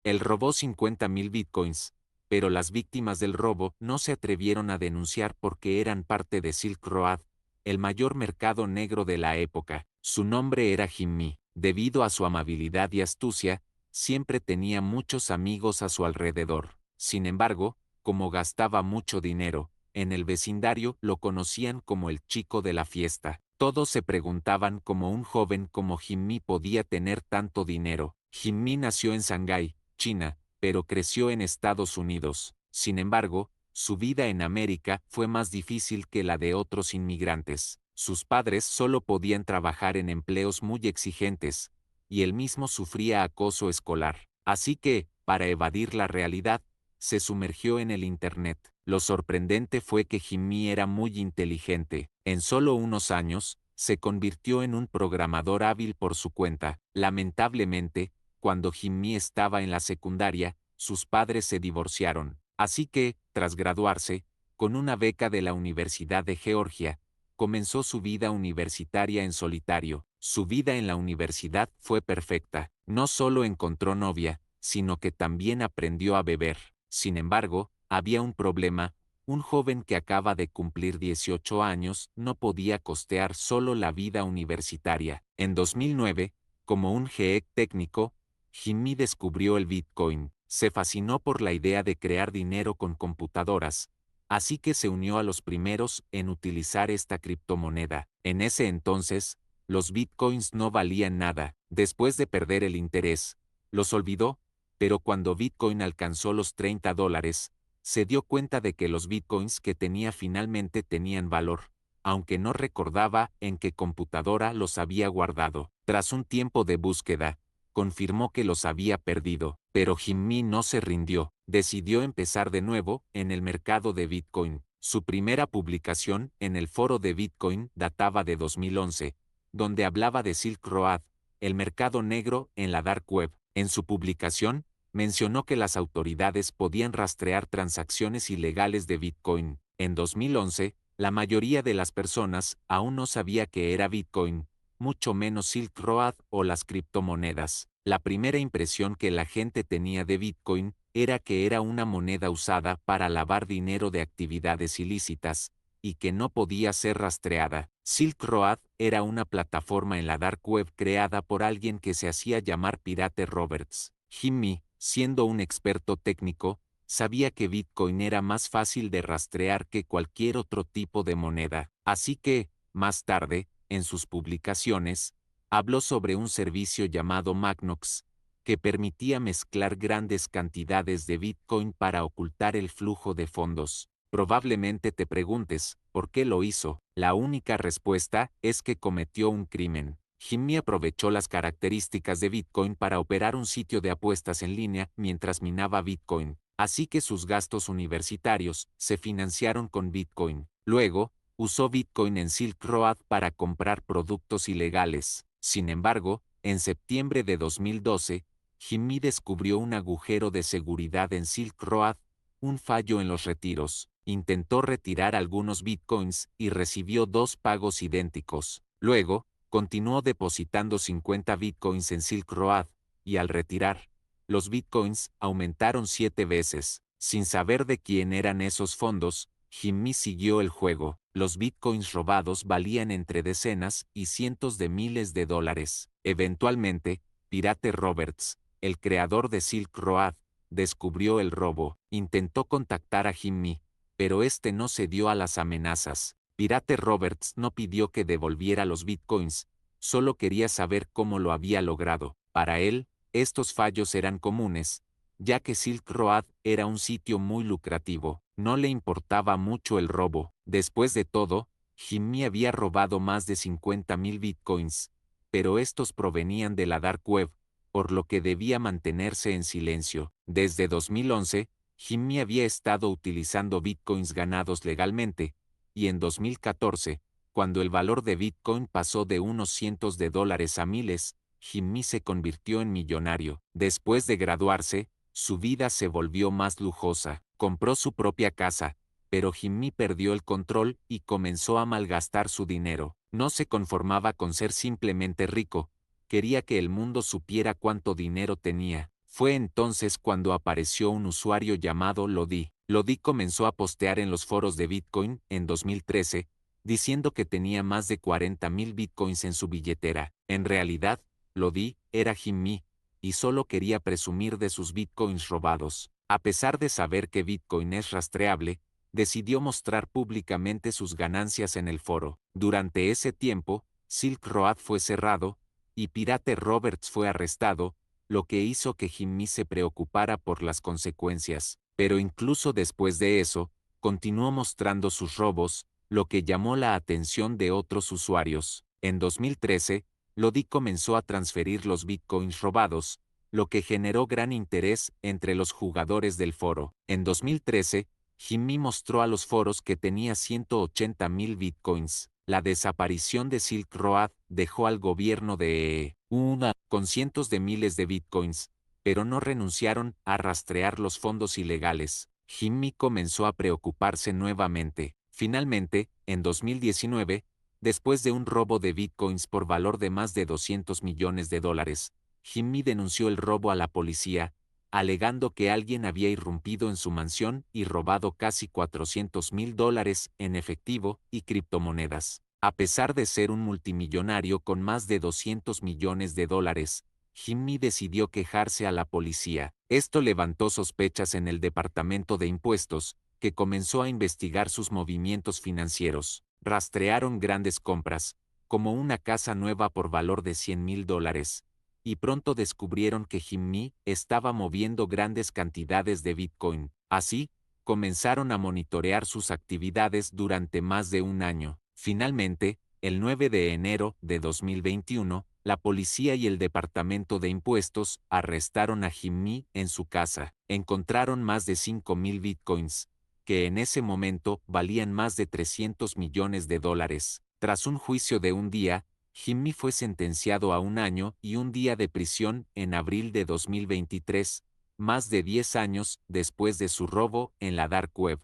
Él robó 50,000 bitcoins, pero las víctimas del robo no se atrevieron a denunciar porque eran parte de Silk Road, el mayor mercado negro de la época. Su nombre era Jimmy. Debido a su amabilidad y astucia, siempre tenía muchos amigos a su alrededor. Sin embargo, como gastaba mucho dinero, en el vecindario lo conocían como el chico de la fiesta. Todos se preguntaban cómo un joven como Jimmy podía tener tanto dinero. Jimmy nació en Shanghái, China, pero creció en Estados Unidos. Sin embargo, su vida en América fue más difícil que la de otros inmigrantes. Sus padres solo podían trabajar en empleos muy exigentes, y él mismo sufría acoso escolar. Así que, para evadir la realidad, se sumergió en el Internet. Lo sorprendente fue que Jimmy era muy inteligente. En solo unos años, se convirtió en un programador hábil por su cuenta. Lamentablemente, cuando Jimmy estaba en la secundaria, sus padres se divorciaron. Así que, tras graduarse, con una beca de la Universidad de Georgia, comenzó su vida universitaria en solitario. Su vida en la universidad fue perfecta. No solo encontró novia, sino que también aprendió a beber. Sin embargo, había un problema. Un joven que acaba de cumplir 18 años no podía costear solo la vida universitaria. En 2009, como un GEC técnico, Jimmy descubrió el Bitcoin. Se fascinó por la idea de crear dinero con computadoras, así que se unió a los primeros en utilizar esta criptomoneda. En ese entonces, los Bitcoins no valían nada. Después de perder el interés, los olvidó, pero cuando Bitcoin alcanzó los $30, se dio cuenta de que los Bitcoins que tenía finalmente tenían valor, aunque no recordaba en qué computadora los había guardado. Tras un tiempo de búsqueda, confirmó que los había perdido, pero Jimmy no se rindió. Decidió empezar de nuevo en el mercado de Bitcoin. Su primera publicación en el foro de Bitcoin databa de 2011, donde hablaba de Silk Road, el mercado negro en la dark web. En su publicación, mencionó que las autoridades podían rastrear transacciones ilegales de Bitcoin. En 2011, la mayoría de las personas aún no sabía qué era Bitcoin, mucho menos Silk Road o las criptomonedas. La primera impresión que la gente tenía de Bitcoin era que era una moneda usada para lavar dinero de actividades ilícitas, y que no podía ser rastreada. Silk Road era una plataforma en la dark web creada por alguien que se hacía llamar Pirate Roberts. Jimmy, siendo un experto técnico, sabía que Bitcoin era más fácil de rastrear que cualquier otro tipo de moneda. Así que, más tarde, en sus publicaciones, habló sobre un servicio llamado Magnox, que permitía mezclar grandes cantidades de Bitcoin para ocultar el flujo de fondos. Probablemente te preguntes, ¿por qué lo hizo? La única respuesta es que cometió un crimen. Jimmy aprovechó las características de Bitcoin para operar un sitio de apuestas en línea mientras minaba Bitcoin, así que sus gastos universitarios se financiaron con Bitcoin. Luego, usó Bitcoin en Silk Road para comprar productos ilegales. Sin embargo, en septiembre de 2012, Jimmy descubrió un agujero de seguridad en Silk Road, un fallo en los retiros. Intentó retirar algunos Bitcoins y recibió dos pagos idénticos. Luego, continuó depositando 50 Bitcoins en Silk Road, y al retirar, los Bitcoins aumentaron 7 veces. Sin saber de quién eran esos fondos, Jimmy siguió el juego. Los Bitcoins robados valían entre decenas y cientos de miles de dólares. Eventualmente, Pirate Roberts, el creador de Silk Road, descubrió el robo. Intentó contactar a Jimmy, pero este no cedió a las amenazas. Pirate Roberts no pidió que devolviera los Bitcoins, solo quería saber cómo lo había logrado. Para él, estos fallos eran comunes, ya que Silk Road era un sitio muy lucrativo. No le importaba mucho el robo. Después de todo, Jimmy había robado más de 50,000 Bitcoins, pero estos provenían de la dark web, por lo que debía mantenerse en silencio. Desde 2011, Jimmy había estado utilizando Bitcoins ganados legalmente, y en 2014, cuando el valor de Bitcoin pasó de unos cientos de dólares a miles, Jimmy se convirtió en millonario. Después de graduarse, su vida se volvió más lujosa. Compró su propia casa, pero Jimmy perdió el control y comenzó a malgastar su dinero. No se conformaba con ser simplemente rico, quería que el mundo supiera cuánto dinero tenía. Fue entonces cuando apareció un usuario llamado Lodi. Lodi comenzó a postear en los foros de Bitcoin en 2013, diciendo que tenía más de 40.000 Bitcoins en su billetera. En realidad, Lodi era Jimmy, y solo quería presumir de sus Bitcoins robados. A pesar de saber que Bitcoin es rastreable, decidió mostrar públicamente sus ganancias en el foro. Durante ese tiempo, Silk Road fue cerrado, y Pirate Roberts fue arrestado, lo que hizo que Jimmy se preocupara por las consecuencias. Pero incluso después de eso, continuó mostrando sus robos, lo que llamó la atención de otros usuarios. En 2013, Lodi comenzó a transferir los bitcoins robados, lo que generó gran interés entre los jugadores del foro. En 2013, Jimmy mostró a los foros que tenía 180.000 bitcoins. La desaparición de Silk Road dejó al gobierno de UNA con cientos de miles de bitcoins, pero no renunciaron a rastrear los fondos ilegales. Jimmy comenzó a preocuparse nuevamente. Finalmente, en 2019, después de un robo de bitcoins por valor de más de 200 millones de dólares, Jimmy denunció el robo a la policía, alegando que alguien había irrumpido en su mansión y robado casi 400.000 dólares en efectivo y criptomonedas. A pesar de ser un multimillonario con más de 200 millones de dólares, Jimmy decidió quejarse a la policía. Esto levantó sospechas en el Departamento de Impuestos, que comenzó a investigar sus movimientos financieros. Rastrearon grandes compras, como una casa nueva por valor de 100.000 dólares, y pronto descubrieron que Jimmy estaba moviendo grandes cantidades de Bitcoin. Así, comenzaron a monitorear sus actividades durante más de un año. Finalmente, el 9 de enero de 2021, la policía y el Departamento de Impuestos arrestaron a Jimmy en su casa. Encontraron más de 5.000 bitcoins, que en ese momento valían más de 300 millones de dólares. Tras un juicio de un día, Jimmy fue sentenciado a un año y un día de prisión en abril de 2023, más de 10 años después de su robo en la Dark Web.